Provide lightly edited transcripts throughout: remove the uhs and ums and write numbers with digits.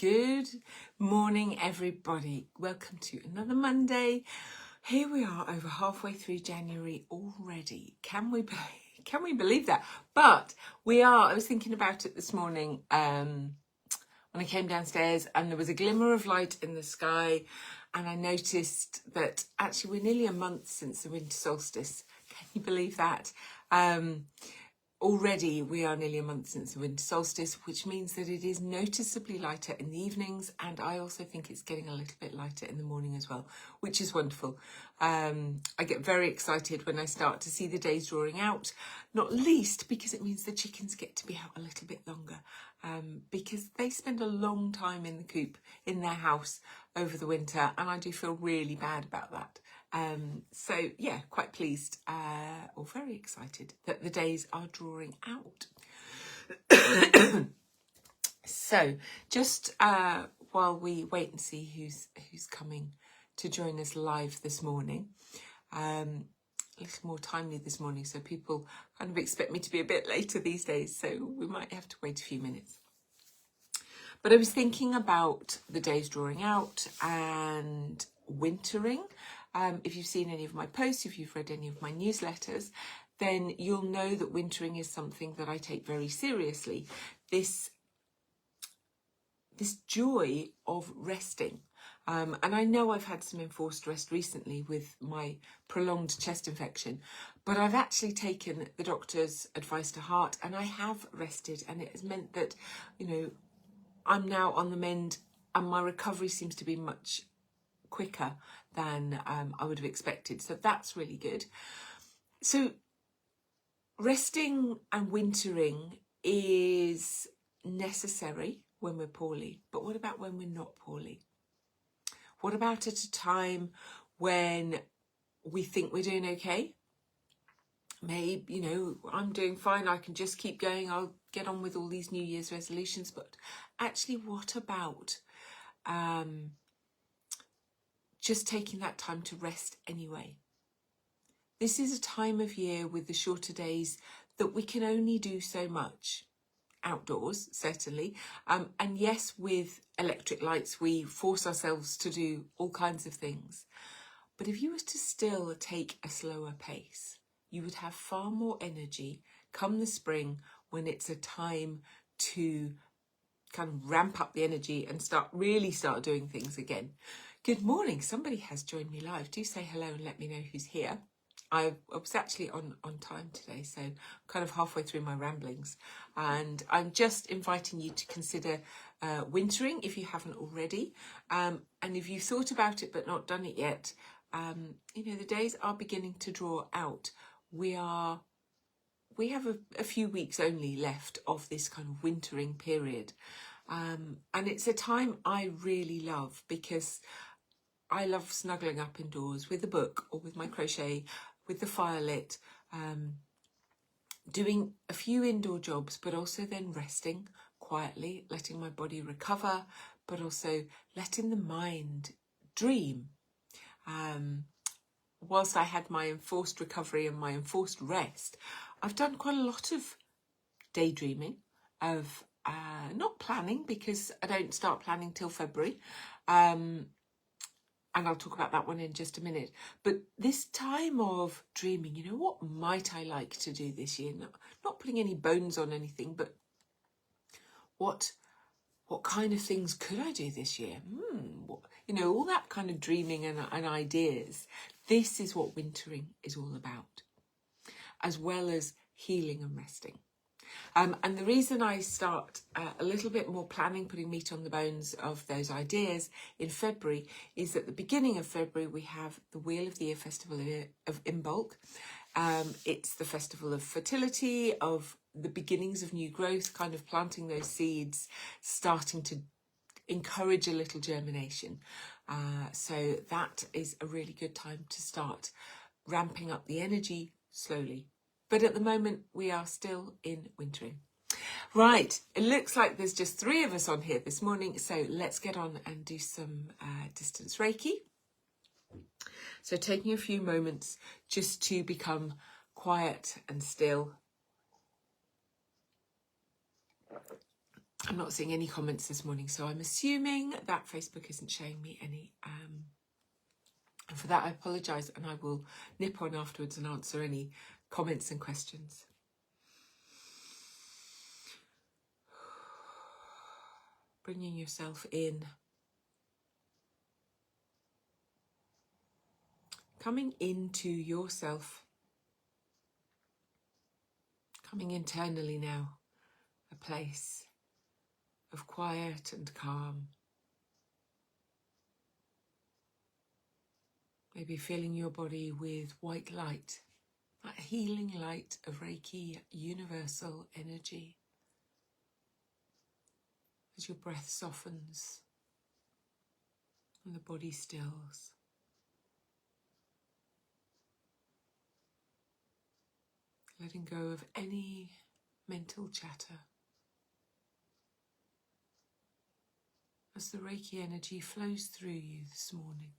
Good morning, everybody. Welcome to another Monday. Here we are, over halfway through January already. Can we believe that? But we are. I was thinking about it this morning when I came downstairs, and there was a glimmer of light in the sky, and I noticed that actually we're nearly a month since the winter solstice. Can you believe that? Already we are nearly a month since the winter solstice, which means that it is noticeably lighter in the evenings, and I also think it's getting a little bit lighter in the morning as well, which is wonderful. I get very excited when I start to see the days drawing out, not least because it means the chickens get to be out a little bit longer, because they spend a long time in the coop in their house over the winter, and I do feel really bad about that. So yeah, quite pleased or very excited that the days are drawing out. So just while we wait and see who's coming to join us live this morning, a little more timely this morning, so people kind of expect me to be a bit later these days, so we might have to wait a few minutes. But I was thinking about the days drawing out and wintering. If you've seen any of my posts, if you've read any of my newsletters, then you'll know that wintering is something that I take very seriously. This joy of resting. And I know I've had some enforced rest recently with my prolonged chest infection, but I've actually taken the doctor's advice to heart, and I have rested, and it has meant that, you know, I'm now on the mend, and my recovery seems to be much quicker than I would have expected. So that's really good. So resting and wintering is necessary when we're poorly, but what about when we're not poorly? What about at a time when we think we're doing okay? Maybe, you know, I'm doing fine, I can just keep going, I'll get on with all these New Year's resolutions. But actually, what about just taking that time to rest anyway? This is a time of year with the shorter days that we can only do so much outdoors, certainly. And yes, with electric lights, we force ourselves to do all kinds of things. But if you were to still take a slower pace, you would have far more energy come the spring, when it's a time to kind of ramp up the energy and really start doing things again. Good morning. Somebody has joined me live. Do say hello and let me know who's here. I was actually on time today, so kind of halfway through my ramblings. And I'm just inviting you to consider wintering if you haven't already. And if you've thought about it but not done it yet, you know, the days are beginning to draw out. We have a few weeks only left of this kind of wintering period. And it's a time I really love, because I love snuggling up indoors with a book or with my crochet, with the fire lit, doing a few indoor jobs, but also then resting quietly, letting my body recover, but also letting the mind dream. Whilst I had my enforced recovery and my enforced rest, I've done quite a lot of daydreaming, of not planning, because I don't start planning till February. And I'll talk about that one in just a minute. But this time of dreaming, you know, what might I like to do this year? Not putting any bones on anything, but what kind of things could I do this year? You know, all that kind of dreaming and ideas. This is what wintering is all about, as well as healing and resting. And the reason I start a little bit more planning, putting meat on the bones of those ideas in February, is at the beginning of February we have the Wheel of the Year Festival of Imbolc. It's the festival of fertility, of the beginnings of new growth, kind of planting those seeds, starting to encourage a little germination. So that is a really good time to start ramping up the energy slowly. But at the moment, we are still in wintering. Right, it looks like there's just 3 of us on here this morning, so let's get on and do some distance Reiki. So taking a few moments just to become quiet and still. I'm not seeing any comments this morning, so I'm assuming that Facebook isn't showing me any. And for that, I apologise, and I will nip on afterwards and answer any comments and questions. Bringing yourself in. Coming into yourself. Coming internally now. A place of quiet and calm. Maybe filling your body with white light. That healing light of Reiki, universal energy. As your breath softens and the body stills. Letting go of any mental chatter. As the Reiki energy flows through you this morning.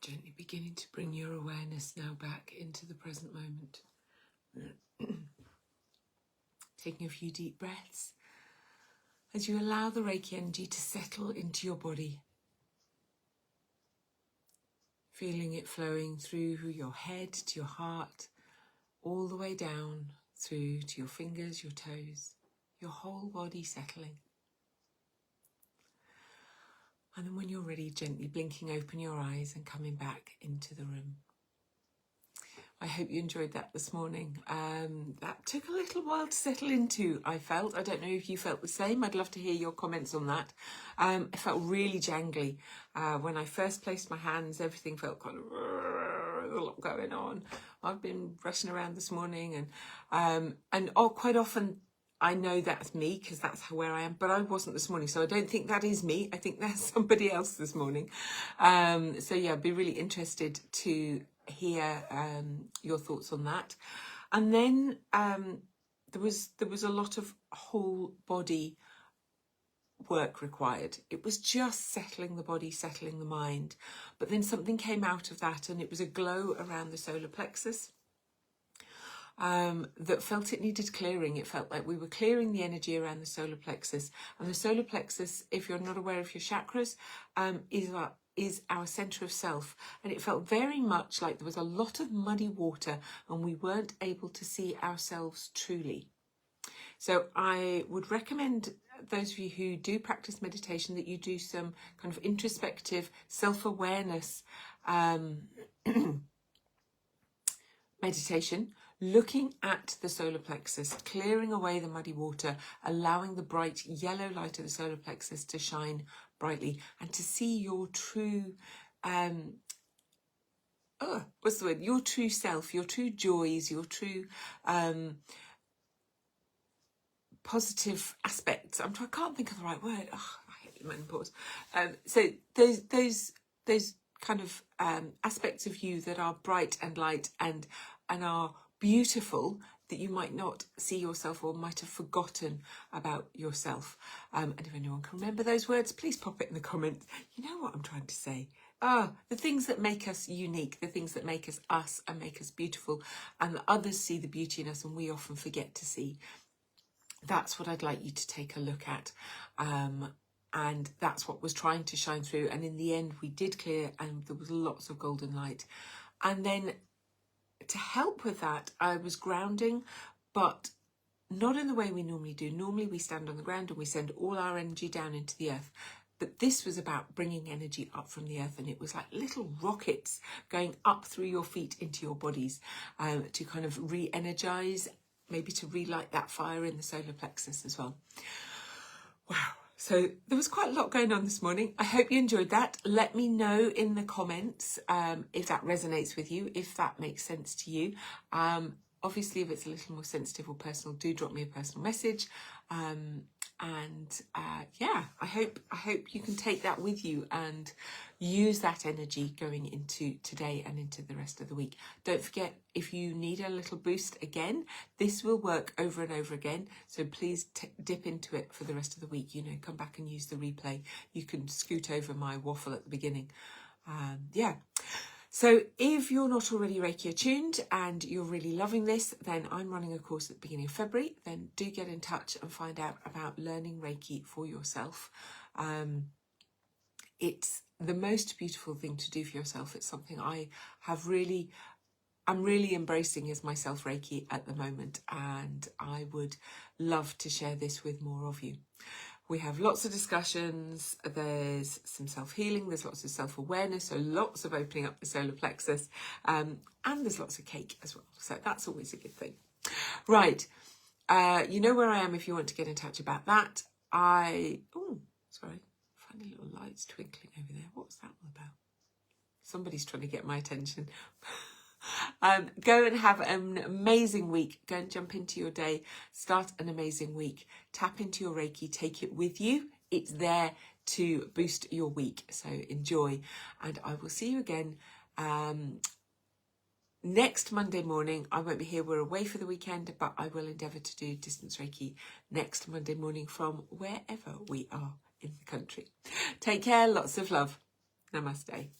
Gently beginning to bring your awareness now back into the present moment. Taking a few deep breaths as you allow the Reiki energy to settle into your body. Feeling it flowing through your head to your heart, all the way down through to your fingers, your toes, your whole body settling. And then when you're ready, gently blinking open your eyes and coming back into the room. I hope you enjoyed that this morning. That took a little while to settle into, I felt. I don't know if you felt the same. I'd love to hear your comments on that. It felt really jangly. When I first placed my hands, everything felt kind of a lot going on. I've been rushing around this morning and quite often I know that's me because that's where I am, but I wasn't this morning. So I don't think that is me. I think that's somebody else this morning. So yeah, I'd be really interested to hear your thoughts on that. And then there was a lot of whole body work required. It was just settling the body, settling the mind. But then something came out of that, and it was a glow around the solar plexus that felt it needed clearing. It felt like we were clearing the energy around the solar plexus. And the solar plexus, if you're not aware of your chakras, is our centre of self. And it felt very much like there was a lot of muddy water and we weren't able to see ourselves truly. So I would recommend those of you who do practice meditation that you do some kind of introspective self-awareness meditation, looking at the solar plexus, clearing away the muddy water, allowing the bright yellow light of the solar plexus to shine brightly and to see your true, your true self, your true joys, your true positive aspects. I can't think of the right word. I hate the menopause. So those kind of aspects of you that are bright and light and are beautiful, that you might not see yourself or might have forgotten about yourself. And if anyone can remember those words, please pop it in the comments. You know what I'm trying to say. The things that make us unique, the things that make us and make us beautiful, and that others see the beauty in us and we often forget to see. That's what I'd like you to take a look at. And that's what was trying to shine through. And in the end, we did clear and there was lots of golden light. And then to help with that, I was grounding, but not in the way we normally do. Normally we stand on the ground and we send all our energy down into the earth. But this was about bringing energy up from the earth, and it was like little rockets going up through your feet into your bodies to kind of re-energize, maybe to relight that fire in the solar plexus as well. Wow. So there was quite a lot going on this morning. I hope you enjoyed that. Let me know in the comments if that resonates with you, if that makes sense to you. Obviously, if it's a little more sensitive or personal, do drop me a personal message. Yeah, I hope you can take that with you and use that energy going into today and into the rest of the week. Don't forget, if you need a little boost again, this will work over and over again. So please dip into it for the rest of the week. You know, come back and use the replay. You can scoot over my waffle at the beginning. Yeah. So if you're not already Reiki attuned and you're really loving this, then I'm running a course at the beginning of February. Then do get in touch and find out about learning Reiki for yourself. It's the most beautiful thing to do for yourself. It's something I'm really embracing as myself Reiki at the moment, and I would love to share this with more of you. We have lots of discussions, there's some self-healing, there's lots of self-awareness, so lots of opening up the solar plexus, and there's lots of cake as well. So that's always a good thing. Right, you know where I am if you want to get in touch about that. Sorry, funny little lights twinkling over there. What's that all about? Somebody's trying to get my attention. Go and have an amazing week. Go and jump into your day. Start an amazing week. Tap into your Reiki. Take it with you. It's there to boost your week. So enjoy. And I will see you again next Monday morning. I won't be here. We're away for the weekend, but I will endeavour to do distance Reiki next Monday morning from wherever we are in the country. Take care. Lots of love. Namaste.